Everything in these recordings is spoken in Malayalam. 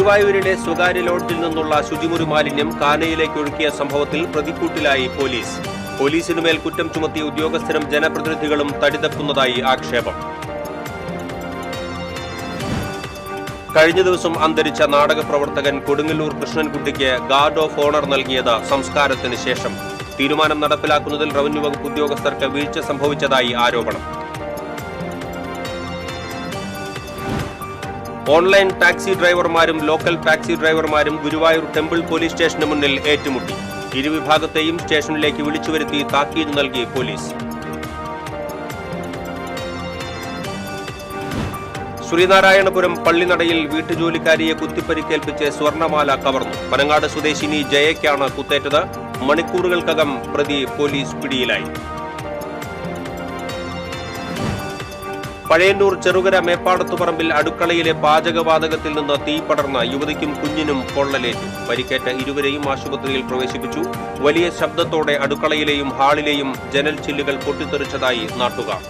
ഗുരുവായൂരിലെ സ്വകാര്യ ലോഡ്ജിൽ നിന്നുള്ള ശുചിമുറി മാലിന്യം കാനയിലേക്ക് ഒഴുക്കിയ സംഭവത്തിൽ പ്രതിക്കൂട്ടിലായി പോലീസ്. പോലീസിനുമേൽ കുറ്റം ചുമത്തിയ ഉദ്യോഗസ്ഥരും ജനപ്രതിനിധികളും തടിതപ്പുന്നതായി ആക്ഷേപം. കഴിഞ്ഞ ദിവസം അന്തരിച്ച നാടക പ്രവർത്തകൻ കൊടുങ്ങല്ലൂർ കൃഷ്ണൻകുട്ടിക്ക് ഗാർഡ് ഓഫ് ഓണർ നൽകിയത് സംസ്കാരത്തിന് ശേഷം. തീരുമാനം നടപ്പിലാക്കുന്നതിൽ റവന്യൂ വകുപ്പ് ഉദ്യോഗസ്ഥർക്ക് വീഴ്ച സംഭവിച്ചതായി ആരോപണം. ഓൺലൈൻ ടാക്സി ഡ്രൈവർമാരും ലോക്കൽ ടാക്സി ഡ്രൈവർമാരും ഗുരുവായൂർ ടെമ്പിൾ പോലീസ് സ്റ്റേഷന് മുന്നിൽ ഏറ്റുമുട്ടി. ഇരുവിഭാഗത്തെയും സ്റ്റേഷനിലേക്ക് വിളിച്ചുവരുത്തി താക്കീത് നൽകി പോലീസ്. ശ്രീനാരായണപുരം പള്ളിനടയിൽ വീട്ടുജോലിക്കാരിയെ കുത്തിപ്പരിക്കേൽപ്പിച്ച് സ്വർണമാല കവർന്നു. പനങ്ങാട് സ്വദേശിനി ജയയ്ക്കാണ് കുത്തേറ്റത്. മണിക്കൂറുകൾക്കകം പ്രതി പോലീസ് പിടിയിലായി. പഴയന്നൂർ ചെറുകര മേപ്പാടത്തുപറമ്പിൽ അടുക്കളയിലെ പാചകവാതകത്തിൽ നിന്ന് തീ പടർന്ന യുവതിക്കും കുഞ്ഞിനും പൊള്ളലേറ്റു. പരിക്കേറ്റ ഇരുവരെയും ആശുപത്രിയിൽ പ്രവേശിപ്പിച്ചു. വലിയ ശബ്ദത്തോടെ അടുക്കളയിലെയും ഹാളിലെയും ജനൽ ചില്ലുകൾ പൊട്ടിത്തെറിച്ചതായി നാട്ടുകാർ.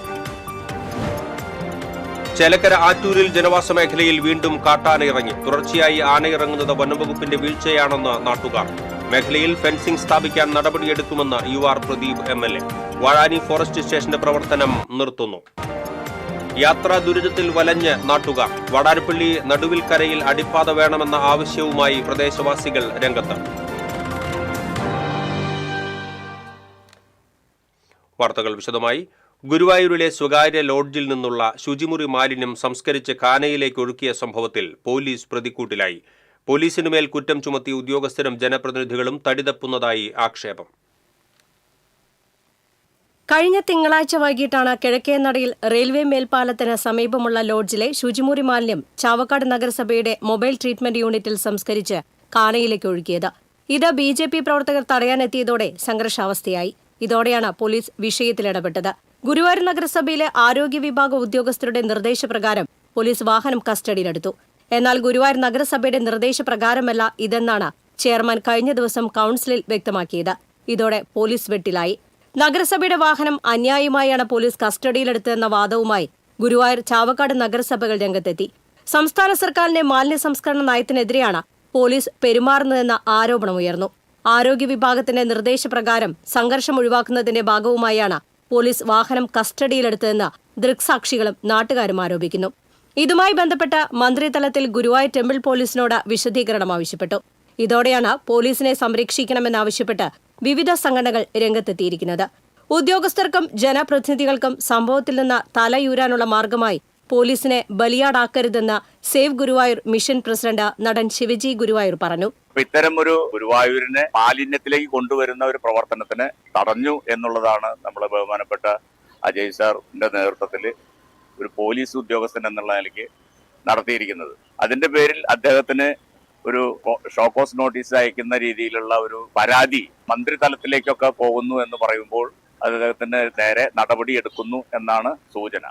ചേലക്കര ആറ്റൂരിൽ ജനവാസ മേഖലയിൽ വീണ്ടും കാട്ടാനയിറങ്ങി. തുടർച്ചയായി ആനയിറങ്ങുന്നത് വനംവകുപ്പിന്റെ വീഴ്ചയാണെന്ന് നാട്ടുകാർ. മേഖലയിൽ ഫെൻസിംഗ് സ്ഥാപിക്കാൻ നടപടിയെടുക്കുമെന്ന് UR Pradeep MLA. Vazhani forest സ്റ്റേഷന്റെ പ്രവർത്തനം നിർത്തുന്നു. യാത്രാ ദുരിതത്തിൽ വലഞ്ഞ് നാട്ടുകാർ. വടാരപ്പള്ളി നടുവിൽക്കരയിൽ അടിപ്പാത വേണമെന്ന ആവശ്യവുമായി പ്രദേശവാസികൾ രംഗത്ത്. വാർത്തകൾ വിശദമായി. ഗുരുവായൂരിലെ സ്വകാര്യ ലോഡ്ജിൽ നിന്നുള്ള ശുചിമുറി മാലിന്യം സംസ്കരിച്ച് കാനയിലേക്ക് ഒഴുക്കിയ സംഭവത്തിൽ പോലീസ് പ്രതിക്കൂട്ടിലായി. പോലീസിനുമേൽ കുറ്റം ചുമത്തിയ ഉദ്യോഗസ്ഥരും ജനപ്രതിനിധികളും തടിതപ്പുന്നതായി ആക്ഷേപം. കഴിഞ്ഞ തിങ്കളാഴ്ച വൈകിട്ടാണ് കിഴക്കേനടയിൽ റെയിൽവേ മേൽപ്പാലത്തിന് സമീപമുള്ള ലോഡ്ജിലെ ശുചിമുറി മാലിന്യം ചാവക്കാട് നഗരസഭയുടെ മൊബൈൽ ട്രീറ്റ്മെന്റ് യൂണിറ്റിൽ സംസ്കരിച്ച് കാനയിലേക്ക് ഒഴുക്കിയത്. ഇത് BJP പ്രവർത്തകർ തടയാനെത്തിയതോടെ സംഘർഷാവസ്ഥയായി. ഇതോടെയാണ് പോലീസ് വിഷയത്തിലിടപെട്ടത്. ഗുരുവായൂർ നഗരസഭയിലെ ആരോഗ്യ വിഭാഗ ഉദ്യോഗസ്ഥരുടെ നിർദ്ദേശപ്രകാരം പോലീസ് വാഹനം കസ്റ്റഡിയിലെടുത്തു. എന്നാൽ ഗുരുവായൂർ നഗരസഭയുടെ നിർദ്ദേശപ്രകാരമല്ല ഇതെന്നാണ് ചെയർമാൻ കഴിഞ്ഞ ദിവസം കൌൺസിലിൽ വ്യക്തമാക്കിയത്. ഇതോടെ പോലീസ് വെട്ടിലായി. നഗരസഭയുടെ വാഹനം അന്യായമായാണ് പോലീസ് കസ്റ്റഡിയിലെടുത്തതെന്ന വാദവുമായി ഗുരുവായൂർ ചാവക്കാട് നഗരസഭകൾ രംഗത്തെത്തി. സംസ്ഥാന സർക്കാരിന്റെ മാലിന്യ സംസ്കരണ നയത്തിനെതിരെയാണ് പോലീസ് പെരുമാറുന്നതെന്ന ആരോപണമുയർന്നു. ആരോഗ്യ വിഭാഗത്തിന്റെ നിർദ്ദേശപ്രകാരം സംഘർഷം ഒഴിവാക്കുന്നതിന്റെ ഭാഗവുമായാണ് പോലീസ് വാഹനം കസ്റ്റഡിയിലെടുത്തതെന്ന് ദൃക്സാക്ഷികളും നാട്ടുകാരും ആരോപിക്കുന്നു. ഇതുമായി ബന്ധപ്പെട്ട് മന്ത്രിതലത്തിൽ ഗുരുവായൂർ ടെമ്പിൾ പോലീസിനോട് വിശദീകരണം ആവശ്യപ്പെട്ടു. ഇതോടെയാണ് പോലീസിനെ സംരക്ഷിക്കണമെന്നാവശ്യപ്പെട്ട് വിവിധ സംഘടനകൾ രംഗത്തെത്തിയിരിക്കുന്നത്. ഉദ്യോഗസ്ഥർക്കും ജനപ്രതിനിധികൾക്കും സംഭവത്തിൽ നിന്ന് തലയൂരാനുള്ള മാർഗമായി പോലീസിനെ ബലിയാടാക്കരുതെന്ന് സേവ് ഗുരുവായൂർ മിഷൻ പ്രസിഡന്റ് നടൻ ശിവജി ഗുരുവായൂർ പറഞ്ഞു. ഇത്തരം ഒരു ഗുരുവായൂരിനെ മാലിന്യത്തിലേക്ക് കൊണ്ടുവരുന്ന ഒരു പ്രവർത്തനത്തിന് തടഞ്ഞു എന്നുള്ളതാണ് നമ്മളെ ബഹുമാനപ്പെട്ട അജയ് സാറിന്റെ നേതൃത്വത്തിൽ ഒരു പോലീസ് ഉദ്യോഗസ്ഥൻ എന്നുള്ള നിലയ്ക്ക് നടത്തിയിരിക്കുന്നത്. അതിന്റെ പേരിൽ അദ്ദേഹത്തിന് ഒരു ഷോക്കോസ് നോട്ടീസ് അയക്കുന്ന രീതിയിലുള്ള ഒരു പരാതി മന്ത്രിതലത്തിലേക്കൊക്കെ പോകുന്നു എന്ന് പറയുമ്പോൾ അദ്ദേഹത്തിന് നേരെ നടപടിയെടുക്കുന്നു എന്നാണ് സൂചന.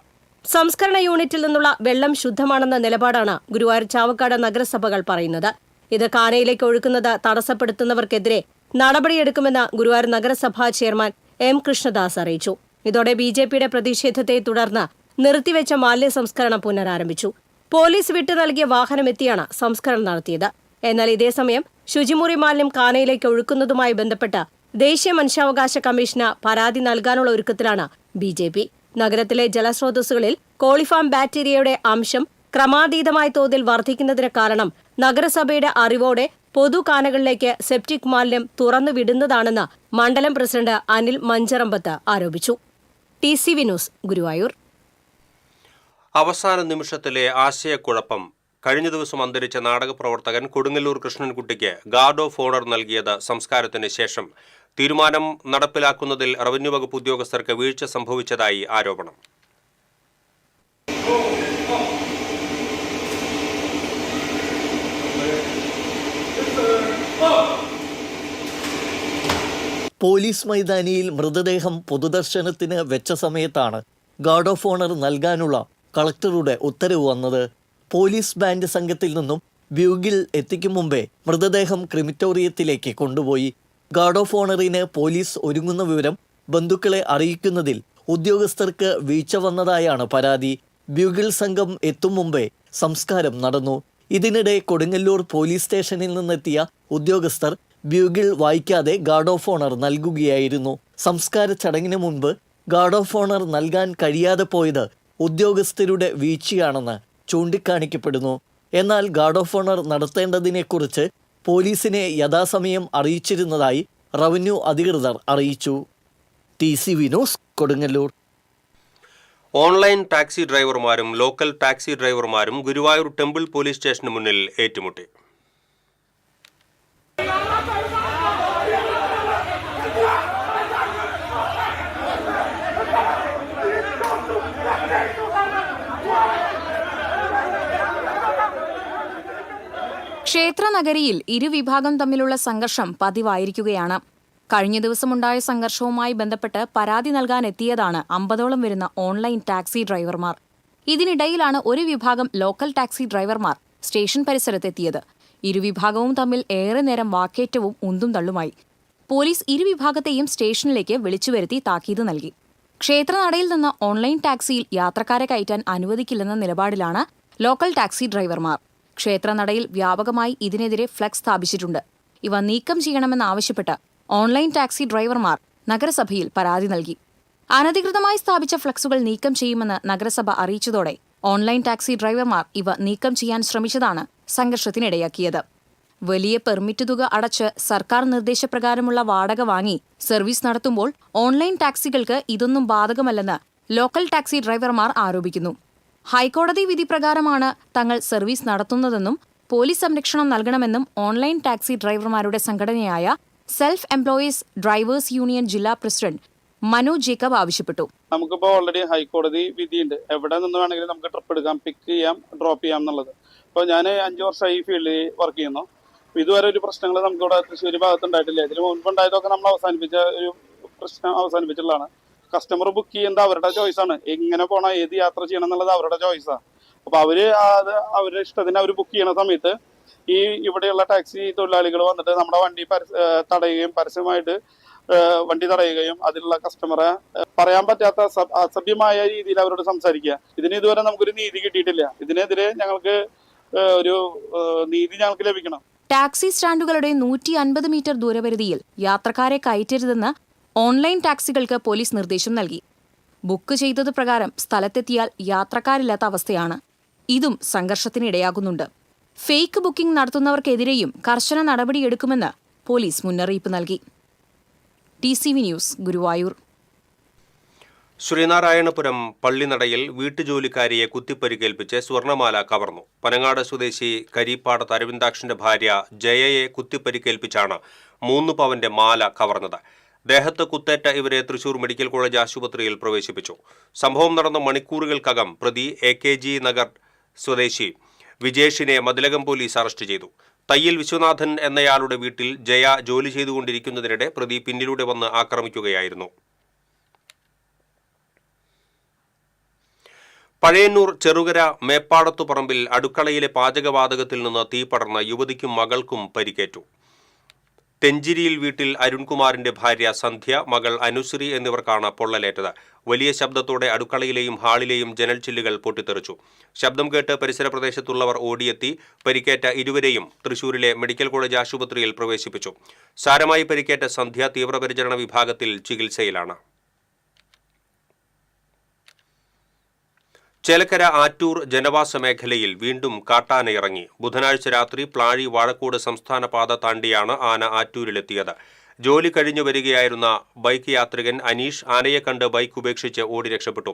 സംസ്കരണ യൂണിറ്റിൽ നിന്നുള്ള വെള്ളം ശുദ്ധമാണെന്ന നിലപാടാണ് ഗുരുവായൂർ ചാവക്കാട് നഗരസഭകൾ പറയുന്നത്. ഇത് കാനയിലേക്ക് ഒഴുക്കുന്നത് തടസ്സപ്പെടുത്തുന്നവർക്കെതിരെ നടപടിയെടുക്കുമെന്ന് ഗുരുവായൂർ നഗരസഭാ ചെയർമാൻ M കൃഷ്ണദാസ് അറിയിച്ചു. ഇതോടെ BJPയുടെ പ്രതിഷേധത്തെ തുടർന്ന് നിർത്തിവെച്ച മാലിന്യ സംസ്കരണം പുനരാരംഭിച്ചു. പോലീസ് വിട്ടു നൽകിയ വാഹനമെത്തിയാണ് സംസ്കരണം നടത്തിയത്. എന്നാൽ ഇതേസമയം ശുചിമുറി മാലിന്യം കാനയിലേക്ക് ഒഴുക്കുന്നതുമായി ബന്ധപ്പെട്ട് ദേശീയ മനുഷ്യാവകാശ കമ്മീഷന് പരാതി നൽകാനുള്ള ഒരുക്കത്തിലാണ് BJP. നഗരത്തിലെ ജലസ്രോതസ്സുകളിൽ കോളിഫാം ബാക്ടീരിയയുടെ അംശം ക്രമാതീതമായ തോതിൽ വർദ്ധിക്കുന്നതിന് കാരണം നഗരസഭയുടെ അറിവോടെ പൊതുകാനകളിലേക്ക് സെപ്റ്റിക് മാലിന്യം തുറന്നുവിടുന്നതാണെന്ന് മണ്ഡലം പ്രസിഡന്റ് അനിൽ മഞ്ചറമ്പത്ത് ആരോപിച്ചു. TCV news, Guruvayur. അവസാന നിമിഷത്തിലെ ആശയക്കുഴപ്പം. കഴിഞ്ഞ ദിവസം അന്തരിച്ച നാടക പ്രവർത്തകൻ കൊടുങ്ങല്ലൂർ കൃഷ്ണൻകുട്ടിക്ക് ഗാർഡ് ഓഫ് ഓണർ നൽകിയത് സംസ്കാരത്തിന് ശേഷം. തീരുമാനം നടപ്പിലാക്കുന്നതിൽ റവന്യൂ വകുപ്പ് ഉദ്യോഗസ്ഥർക്ക് വീഴ്ച സംഭവിച്ചതായി ആരോപണം. പോലീസ് മൈതാനിയിൽ മൃതദേഹം പൊതുദർശനത്തിന് വെച്ച സമയത്താണ് ഗാർഡ് ഓഫ് ഓണർ നൽകാനുള്ള കളക്ടറുടെ ഉത്തരവ് വന്നത്. പോലീസ് ബാൻഡ് സംഘത്തിൽ നിന്നും ബ്യൂഗിൽ എത്തിക്കും മുമ്പേ മൃതദേഹം ക്രിമിറ്റോറിയത്തിലേക്ക് കൊണ്ടുപോയി. ഗാർഡ് ഓഫ് ഓണറിന് പോലീസ് ഒരുങ്ങുന്ന വിവരം ബന്ധുക്കളെ അറിയിക്കുന്നതിൽ ഉദ്യോഗസ്ഥർക്ക് വീഴ്ച വന്നതായാണ് പരാതി. ബ്യൂഗിൾ സംഘം എത്തും മുമ്പേ സംസ്കാരം നടന്നു. ഇതിനിടെ കൊടുങ്ങല്ലൂർ പോലീസ് സ്റ്റേഷനിൽ നിന്നെത്തിയ ഉദ്യോഗസ്ഥർ ബ്യൂഗിൾ വായിക്കാതെ ഗാർഡ് ഓഫ് ഓണർ നൽകുകയായിരുന്നു. സംസ്കാര ചടങ്ങിന് മുൻപ് ഗാർഡ് ഓഫ് ഓണർ നൽകാൻ കഴിയാതെ പോയത് ഉദ്യോഗസ്ഥരുടെ വീഴ്ചയാണെന്ന് ചൂണ്ടിക്കാണിക്കപ്പെടുന്നു. എന്നാൽ ഗാർഡ് ഓഫ് ഓണർ നടത്തേണ്ടതിനെക്കുറിച്ച് പോലീസിനെ യഥാസമയം അറിയിച്ചിരുന്നതായി റവന്യൂ അധികൃതർ അറിയിച്ചു. TCV news, Kodungallur. Online taxi ഡ്രൈവർമാരും ലോക്കൽ ടാക്സി ഡ്രൈവർമാരും ഗുരുവായൂർ ടെമ്പിൾ പോലീസ് സ്റ്റേഷന് മുന്നിൽ ഏറ്റുമുട്ടി. ക്ഷേത്രനഗരിയിൽ ഇരുവിഭാഗം തമ്മിലുള്ള സംഘർഷം പതിവായിരിക്കുകയാണ്. കഴിഞ്ഞ ദിവസമുണ്ടായ സംഘർഷവുമായി ബന്ധപ്പെട്ട് പരാതി നൽകാനെത്തിയതാണ് 50ഓളം വരുന്ന ഓൺലൈൻ ടാക്സി ഡ്രൈവർമാർ. ഇതിനിടയിലാണ് ഒരു വിഭാഗം ലോക്കൽ ടാക്സി ഡ്രൈവർമാർ സ്റ്റേഷൻ പരിസരത്തെത്തിയത്. ഇരുവിഭാഗവും തമ്മിൽ ഏറെ നേരം വാക്കേറ്റവും ഉന്തും തള്ളുമായി. പോലീസ് ഇരുവിഭാഗത്തെയും സ്റ്റേഷനിലേക്ക് വിളിച്ചുവരുത്തി താക്കീത് നൽകി. ക്ഷേത്രനടയിൽ നിന്ന് ഓൺലൈൻ ടാക്സിയിൽ യാത്രക്കാരെ കയറ്റാൻ അനുവദിക്കില്ലെന്ന നിലപാടിലാണ് ലോക്കൽ ടാക്സി ഡ്രൈവർമാർ. ക്ഷേത്രനടയിൽ വ്യാപകമായി ഇതിനെതിരെ ഫ്ലക്സ് സ്ഥാപിച്ചിട്ടുണ്ട്. ഇവ നീക്കം ചെയ്യണമെന്നാവശ്യപ്പെട്ട് ഓൺലൈൻ ടാക്സി ഡ്രൈവർമാർ നഗരസഭയിൽ പരാതി നൽകി. അനധികൃതമായി സ്ഥാപിച്ച ഫ്ലക്സുകൾ നീക്കം ചെയ്യുമെന്ന് നഗരസഭ അറിയിച്ചതോടെ ഓൺലൈൻ ടാക്സി ഡ്രൈവർമാർ ഇവ നീക്കം ചെയ്യാൻ ശ്രമിച്ചതാണ് സംഘർഷത്തിനിടയാക്കിയത്. വലിയ പെർമിറ്റ് തുക അടച്ച് സർക്കാർ നിർദ്ദേശപ്രകാരമുള്ള വാടക വാങ്ങി സർവീസ് നടത്തുമ്പോൾ ഓൺലൈൻ ടാക്സികൾക്ക് ഇതൊന്നും ബാധകമല്ലെന്ന് ലോക്കൽ ടാക്സി ഡ്രൈവർമാർ ആരോപിക്കുന്നു. ഹൈക്കോടതി വിധി പ്രകാരമാണ് തങ്ങൾ സർവീസ് നടത്തുന്നതെന്നും പോലീസ് സംരക്ഷണം നൽകണമെന്നും ഓൺലൈൻ ടാക്സി ഡ്രൈവർമാരുടെ സംഘടനയായ സെൽഫ് എംപ്ലോയീസ് ഡ്രൈവേഴ്സ് യൂണിയൻ ജില്ലാ പ്രസിഡന്റ് മനോജ് ജേക്കബ് ആവശ്യപ്പെട്ടു. നമുക്കിപ്പോൾ ഓൾറെഡി ഹൈക്കോടതി വിധിയുണ്ട്. എവിടെ നിന്ന് വേണമെങ്കിലും നമുക്ക് ട്രിപ്പ് എടുക്കാം, പിക്ക് ചെയ്യാം, ഡ്രോപ്പ് ചെയ്യാം എന്നുള്ളത്. അപ്പോൾ ഞാൻ 5 വർഷമായി ഈ ഫീൽഡിൽ വർക്ക് ചെയ്യുന്നു. ഇതുവരെ ഒരു പ്രശ്നങ്ങൾ നമുക്കിവിടെ തൃശ്ശൂർ ഭാഗത്തുണ്ടായിട്ടില്ല. ഇതിന് മുൻപുണ്ടായതൊക്കെ നമ്മൾ അവസാനിപ്പിച്ച ഒരു പ്രശ്നം അവസാനിപ്പിച്ചിട്ടുള്ളതാണ്. കസ്റ്റമർ ബുക്ക് ചെയ്യുന്നത് അവരുടെ ചോയ്സാണ്. എങ്ങനെ പോകണം, ഏത് യാത്ര ചെയ്യണം എന്നുള്ളത് അവരുടെ ചോയ്സാണ്. അപ്പോൾ അവരുടെ ഇഷ്ടത്തിന് അവർ ബുക്ക് ചെയ്യണ സമയത്ത് ഇവിടെയുള്ള ടാക്സി തൊഴിലാളികൾ വന്നിട്ട് നമ്മുടെ വണ്ടി തടയുകയും പരസ്യമായിട്ട് വണ്ടി തടയുകയും അതിലുള്ള കസ്റ്റമറെ പറയാൻ പറ്റാത്ത അസഭ്യമായ രീതിയിൽ അവരോട് സംസാരിക്കുക. ഇതിന് ഇതുവരെ നമുക്കൊരു നീതി കിട്ടിയിട്ടില്ല. ഇതിനെതിരെ ഞങ്ങൾക്ക് ഒരു നീതി ഞങ്ങൾക്ക് ലഭിക്കണം. ടാക്സി സ്റ്റാൻഡുകളുടെ 150 മീറ്റർ ദൂരപരിധിയിൽ യാത്രക്കാരെ കയറ്റരുതെന്ന് ഓൺലൈൻ ടാക്സികൾക്ക് പോലീസ് നിർദ്ദേശം നൽകി. ബുക്ക് ചെയ്തത് പ്രകാരം സ്ഥലത്തെത്തിയാൽ യാത്രക്കാരില്ലാത്ത അവസ്ഥയാണ്. ഇതും സംഘർഷത്തിനിടയാകുന്നുണ്ട്. ഫേക്ക് ബുക്കിംഗ് നടത്തുന്നവർക്കെതിരെയും കർശന നടപടിയെടുക്കുമെന്ന് പോലീസ് മുന്നറിയിപ്പ് നൽകി. TCV news, Guruvayur. ശ്രീനാരായണപുരം പള്ളിനടയിൽ വീട്ടുജോലിക്കാരിയെ കുത്തിപ്പരിക്കേൽപ്പിച്ച് സ്വർണമാല കവർന്നു. പനങ്ങാട് സ്വദേശി കരിപ്പാടത്ത് അരവിന്ദാക്ഷന്റെ ഭാര്യ ജയയെ കുത്തിപ്പരിക്കേൽപ്പിച്ചാണ് 3 പവന്റെ മാല കവർന്നത്. ദേഹത്ത് കുത്തേറ്റ ഇവരെ തൃശൂർ മെഡിക്കൽ കോളേജ് ആശുപത്രിയിൽ പ്രവേശിപ്പിച്ചു. സംഭവം നടന്ന മണിക്കൂറുകൾക്കകം പ്രതി AKG നഗർ സ്വദേശി വിജേഷിനെ മതിലകം പോലീസ് അറസ്റ്റ് ചെയ്തു. തയ്യിൽ വിശ്വനാഥൻ എന്നയാളുടെ വീട്ടിൽ ജയ ജോലി ചെയ്തുകൊണ്ടിരിക്കുന്നതിനിടെ പ്രതി പിന്നിലൂടെ വന്ന് ആക്രമിക്കുകയായിരുന്നു. പഴയന്നൂർ ചെറുകര മേപ്പാടത്തുപറമ്പിൽ അടുക്കളയിലെ പാചകവാതകത്തിൽ നിന്ന് തീ പടർന്ന യുവതിക്കും മകൾക്കും പരിക്കേറ്റു. തെഞ്ചിരിയിൽ വീട്ടിൽ അരുൺകുമാറിന്റെ ഭാര്യ സന്ധ്യ, മകൾ അനുശ്രീ എന്നിവർക്കാണ് പൊള്ളലേറ്റത്. വലിയ ശബ്ദത്തോടെ അടുക്കളയിലെയും ഹാളിലെയും ജനൽ ചില്ലുകൾ പൊട്ടിത്തെറിച്ചു. ശബ്ദം കേട്ട് പരിസര പ്രദേശത്തുള്ളവർ ഓടിയെത്തി പരിക്കേറ്റ ഇരുവരെയും തൃശൂരിലെ മെഡിക്കൽ കോളേജ് ആശുപത്രിയിൽ പ്രവേശിപ്പിച്ചു. സാരമായി പരിക്കേറ്റ സന്ധ്യ തീവ്രപരിചരണ വിഭാഗത്തിൽ ചികിത്സയിലാണ്. ചേലക്കര ആറ്റൂർ ജനവാസ മേഖലയിൽ വീണ്ടും കാട്ടാനയിറങ്ങി. ബുധനാഴ്ച രാത്രി പ്ലാഴി വാഴക്കോട് സംസ്ഥാന പാത താണ്ടിയാണ് ആന ആറ്റൂരിലെത്തിയത്. ജോലി കഴിഞ്ഞു വരികയായിരുന്ന ബൈക്ക് യാത്രികൻ അനീഷ് ആനയെ കണ്ട് ബൈക്ക് ഉപേക്ഷിച്ച് ഓടി രക്ഷപ്പെട്ടു.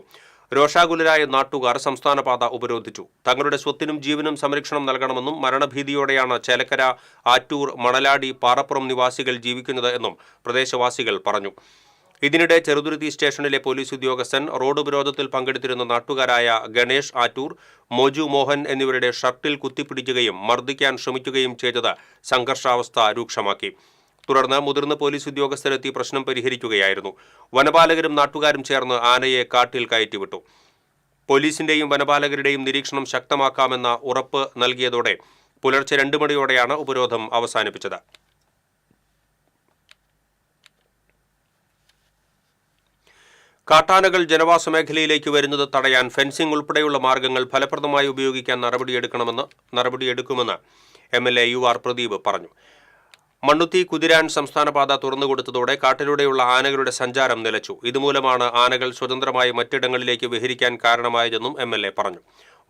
രോഷാകുലരായ നാട്ടുകാർ സംസ്ഥാനപാത ഉപരോധിച്ചു. തങ്ങളുടെ സ്വത്തിനും ജീവനും സംരക്ഷണം നൽകണമെന്നും മരണഭീതിയോടെയാണ് ചേലക്കര ആറ്റൂർ മണലാടി പാറപ്പുറം നിവാസികൾ ജീവിക്കുന്നത് എന്നും പ്രദേശവാസികൾ പറഞ്ഞു. ഇതിനിടെ ചെറുതുരുത്തി സ്റ്റേഷനിലെ പോലീസ് ഉദ്യോഗസ്ഥൻ റോഡ് ഉപരോധത്തിൽ പങ്കെടുത്തിരുന്ന നാട്ടുകാരായ ഗണേഷ് ആറ്റൂർ, മോജു മോഹൻ എന്നിവരുടെ ഷർട്ടിൽ കുത്തിപ്പിടിക്കുകയും മർദ്ദിക്കാൻ ശ്രമിക്കുകയും ചെയ്തത് സംഘർഷാവസ്ഥ രൂക്ഷമാക്കി. തുടർന്ന് മുതിർന്ന പോലീസ് ഉദ്യോഗസ്ഥരെത്തി പ്രശ്നം പരിഹരിക്കുകയായിരുന്നു. വനപാലകരും നാട്ടുകാരും ചേർന്ന് ആനയെ കാട്ടിൽ കയറ്റിവിട്ടു. പോലീസിന്റെയും വനപാലകരുടെയും നിരീക്ഷണം ശക്തമാക്കാമെന്ന ഉറപ്പ് നൽകിയതോടെ പുലർച്ചെ 2 മണിയോടെയാണ് ഉപരോധം അവസാനിപ്പിച്ചത്. കാട്ടാനകൾ ജനവാസ മേഖലയിലേക്ക് വരുന്നത് തടയാൻ ഫെൻസിംഗ് ഉൾപ്പെടെയുള്ള മാർഗങ്ങൾ ഫലപ്രദമായി ഉപയോഗിക്കാൻ നടപടിയെടുക്കുമെന്ന് MLA UR പ്രദീപ് പറഞ്ഞു. മണ്ണുത്തി കുതിരാൻ സംസ്ഥാനപാത തുറന്നുകൊടുത്തതോടെ കാട്ടിലൂടെയുള്ള ആനകളുടെ സഞ്ചാരം നിലച്ചു. ഇതുമൂലമാണ് ആനകൾ സ്വതന്ത്രമായി മറ്റിടങ്ങളിലേക്ക് വിഹരിക്കാൻ കാരണമായതെന്നും MLA പറഞ്ഞു.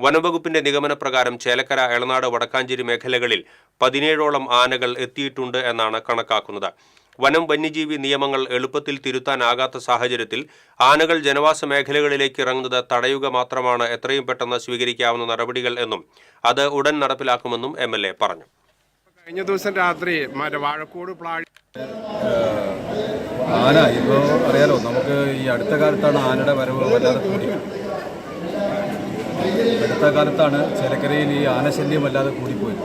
വനംവകുപ്പിന്റെ നിഗമനപ്രകാരം ചേലക്കര, എളനാട്, വടക്കാഞ്ചേരി മേഖലകളിൽ 17ഓളം ആനകൾ എത്തിയിട്ടുണ്ട് എന്നാണ് കണക്കാക്കുന്നത്. വനം വന്യജീവി നിയമങ്ങൾ എളുപ്പത്തിൽ തിരുത്താനാകാത്ത സാഹചര്യത്തിൽ ആനകൾ ജനവാസ മേഖലകളിലേക്ക് ഇറങ്ങുന്നത് തടയുക മാത്രമാണ് എത്രയും പെട്ടെന്ന് സ്വീകരിക്കാവുന്ന നടപടികൾ എന്നും അത് ഉടൻ നടപ്പിലാക്കുമെന്നും MLA പറഞ്ഞു. കഴിഞ്ഞ ദിവസം രാത്രി വാഴക്കോട് ആന ഇപ്പോൾ അറിയാലോ, നമുക്ക് ഈ അടുത്ത കാലത്താണ് ആനയുടെ വരവ് വല്ലാതെ കൂടി. അടുത്ത കാലത്താണ് ചേലക്കരയിൽ ഈ ആനശല്യം വല്ലാതെ കൂടിപ്പോയത്.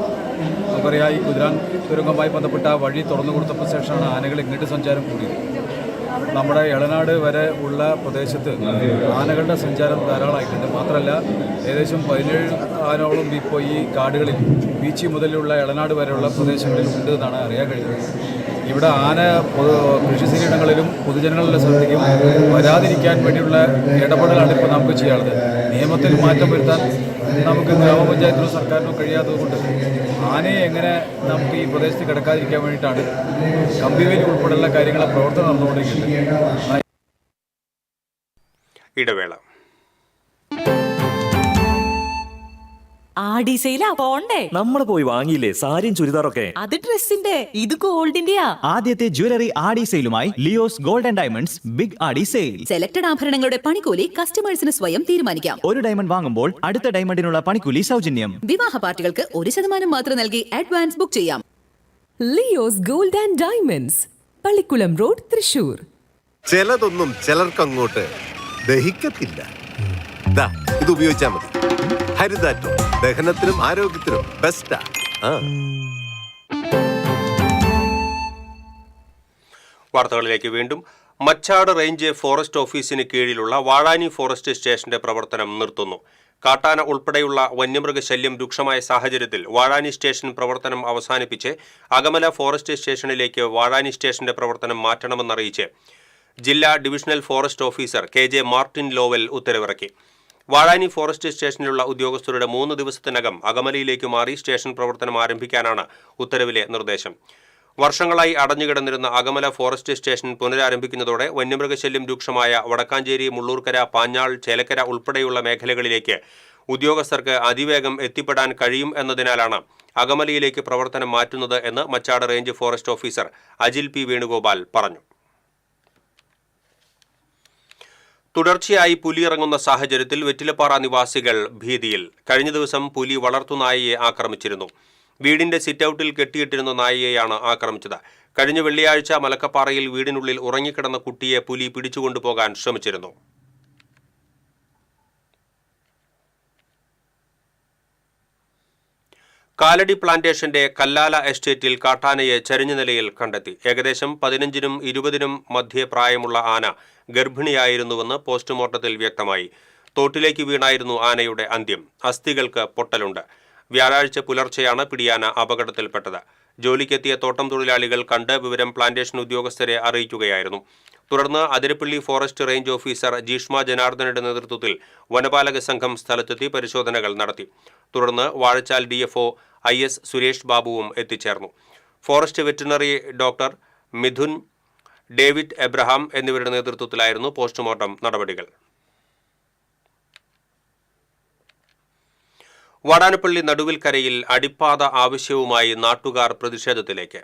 നമുക്കറിയാം, ഈ കുതിരാൻ തുരങ്കവുമായി ബന്ധപ്പെട്ട വഴി തുറന്നു കൊടുത്തപ്പോൾ ശേഷമാണ് ആനകൾ ഇങ്ങോട്ട് സഞ്ചാരം കൂടിയത്. നമ്മുടെ എളനാട് വരെ ഉള്ള പ്രദേശത്ത് ആനകളുടെ സഞ്ചാരം ധാരാളമായിട്ടുണ്ട്. മാത്രമല്ല, ഏകദേശം 17 ആനയോളം ഇപ്പോൾ ഈ കാടുകളിൽ ബീച്ചി മുതലുള്ള എളനാട് വരെയുള്ള പ്രദേശങ്ങളിൽ ഉണ്ട് എന്നാണ് അറിയാൻ കഴിയുന്നത്. ഇവിടെ ആന കൃഷിസ്ഥലങ്ങളിലും പൊതുജനങ്ങളുടെ ശ്രദ്ധയ്ക്കും വരാതിരിക്കാൻ വേണ്ടിയുള്ള ഇടപെടലാണ് ഇപ്പോൾ നമുക്ക് ചെയ്യാനുള്ളത്. നിയമത്തിൽ മാറ്റം വരുത്താൻ നമുക്ക് ഗ്രാമപഞ്ചായത്തിനും സർക്കാരിനും കഴിയാത്തതുകൊണ്ട് ആനയെ എങ്ങനെ നമുക്ക് ഈ പ്രദേശത്ത് കിടക്കാതിരിക്കാൻ വേണ്ടിയിട്ടാണ് കമ്പിവേലി ഉൾപ്പെടെയുള്ള കാര്യങ്ങളെ പ്രവർത്തനം നടന്നുകൊണ്ടിരിക്കുന്നത്. ഇടവേള. ആടിസയിലാ പോണ്ടേ? നമ്മൾ പോയി വാങ്ങിയില്ലേ സാരിയും ചുരിദാറൊക്കെ? അത് ഡ്രസ്സിന്റെ, ഇത് ഗോൾഡിന്റെയാ. ആദ്യത്തെ ജ്വല്ലറി ആടി സെയിലുമായി Leo's gold and diamonds big Aadi sale. Selected ആഭരണങ്ങളുടെ പണിക്കൂലി കസ്റ്റമേഴ്സിന് സ്വയം തീരുമാനിക്കാം. ഒരു ഡയമണ്ട് വാങ്ങുമ്പോൾ അടുത്ത ഡയമണ്ടിനുള്ള പണിക്കൂലി സൗജന്യം. വിവാഹ പാർട്ടികൾക്ക് 1% മാത്രം നൽകി അഡ്വാൻസ് ബുക്ക് ചെയ്യാം. Leo's gold and diamonds, Pallikulam road, Thrissur. ചിലതൊന്നും ചിലർക്കങ്ങോട്ട് ദഹിക്കത്തില്ല. ഇത് ഉപയോഗിച്ചാൽ മതി. ഹരിതാറ്റോ ദഹനത്തിനും ആരോഗ്യത്തിനും ബെസ്റ്റാ. വാർത്തകളിലേക്ക് വീണ്ടും. മച്ചാട് റേഞ്ച് ഫോറസ്റ്റ് ഓഫീസിന് കീഴിലുള്ള വാഴാനി ഫോറസ്റ്റ് സ്റ്റേഷന്റെ പ്രവർത്തനം നിർത്തുന്നു. കാട്ടാന ഉൾപ്പെടെയുള്ള വന്യമൃഗശല്യം രൂക്ഷമായ സാഹചര്യത്തിൽ വാഴാനി സ്റ്റേഷൻ പ്രവർത്തനം അവസാനിപ്പിച്ച് അകമല ഫോറസ്റ്റ് സ്റ്റേഷനിലേക്ക് വാഴാനി സ്റ്റേഷന്റെ പ്രവർത്തനം മാറ്റണമെന്നറിയിച്ച് ജില്ലാ divisional forest officer KJ Martin Lowell ഉത്തരവിറക്കി. വാഴാനി ഫോറസ്റ്റ് സ്റ്റേഷനിലുള്ള ഉദ്യോഗസ്ഥരുടെ 3 ദിവസത്തിനകം അകമലയിലേക്ക് മാറി സ്റ്റേഷൻ പ്രവർത്തനം ആരംഭിക്കാനാണ് ഉത്തരവിലെ നിർദ്ദേശം. വർഷങ്ങളായി അടഞ്ഞുകിടന്നിരുന്ന അകമല ഫോറസ്റ്റ് സ്റ്റേഷൻ പുനരാരംഭിക്കുന്നതോടെ വന്യമൃഗശല്യം രൂക്ഷമായ വടക്കാഞ്ചേരി, മുള്ളൂർക്കര, പാഞ്ഞാൾ, ചേലക്കര ഉൾപ്പെടെയുള്ള മേഖലകളിലേക്ക് ഉദ്യോഗസ്ഥർക്ക് അതിവേഗം എത്തിപ്പെടാൻ കഴിയും എന്നതിനാലാണ് അകമലയിലേക്ക് പ്രവർത്തനം മാറ്റുന്നത് എന്ന് Machad range forest officer Ajil P. Venugopal പറഞ്ഞു. തുടർച്ചയായി പുലി ഇറങ്ങുന്ന സാഹചര്യത്തിൽ വെറ്റിലപ്പാറ നിവാസികൾ ഭീതിയിൽ. കഴിഞ്ഞ ദിവസം പുലി വളർത്തുനായയെ ആക്രമിച്ചിരുന്നു. വീടിന്റെ സിറ്റൌട്ടിൽ കെട്ടിയിട്ടിരുന്ന നായയെയാണ് ആക്രമിച്ചത്. കഴിഞ്ഞ വെള്ളിയാഴ്ച മലക്കപ്പാറയിൽ വീടിനുള്ളിൽ ഉറങ്ങിക്കിടന്ന കുട്ടിയെ പുലി പിടിച്ചുകൊണ്ടുപോകാൻ ശ്രമിച്ചിരുന്നു. കാലടി പ്ലാന്റേഷന്റെ കല്ലാല എസ്റ്റേറ്റിൽ കാട്ടാനയെ ചരിഞ്ഞ നിലയിൽ കണ്ടെത്തി. ഏകദേശം 15നും 20നും മധ്യേ പ്രായമുള്ള ആന ഗർഭിണിയായിരുന്നുവെന്ന് പോസ്റ്റ്മോർട്ടത്തിൽ വ്യക്തമായി. തോട്ടിലേക്ക് വീണായിരുന്നു ആനയുടെ അന്ത്യം. അസ്ഥികൾക്ക് പൊട്ടലുണ്ട്. വ്യാഴാഴ്ച പുലർച്ചെയാണ് പിടിയാന അപകടത്തിൽപ്പെട്ടത്. ജോലിക്കെത്തിയ തോട്ടം തൊഴിലാളികൾ കണ്ട് വിവരം പ്ലാന്റേഷൻ ഉദ്യോഗസ്ഥരെ അറിയിക്കുകയായിരുന്നു. തുടർന്ന് Athirappilly forest range officer Jeeshma ജനാർദ്ദനയുടെ നേതൃത്വത്തിൽ വനപാലക സംഘം സ്ഥലത്തെത്തി പരിശോധനകൾ നടത്തി. തുടർന്ന് വാഴച്ചാൽ DFO IS സുരേഷ് ബാബുവും എത്തിച്ചേർന്നു. Forest veterinary doctor Mithun, David Abraham എന്നിവരുടെ നേതൃത്വത്തിലായിരുന്നു പോസ്റ്റ്മോർട്ടം നടപടികൾ. വാടാനപ്പള്ളി നടുവിൽക്കരയിൽ അടിപ്പാത ആവശ്യവുമായി നാട്ടുകാർ പ്രതിഷേധത്തിലേക്ക്.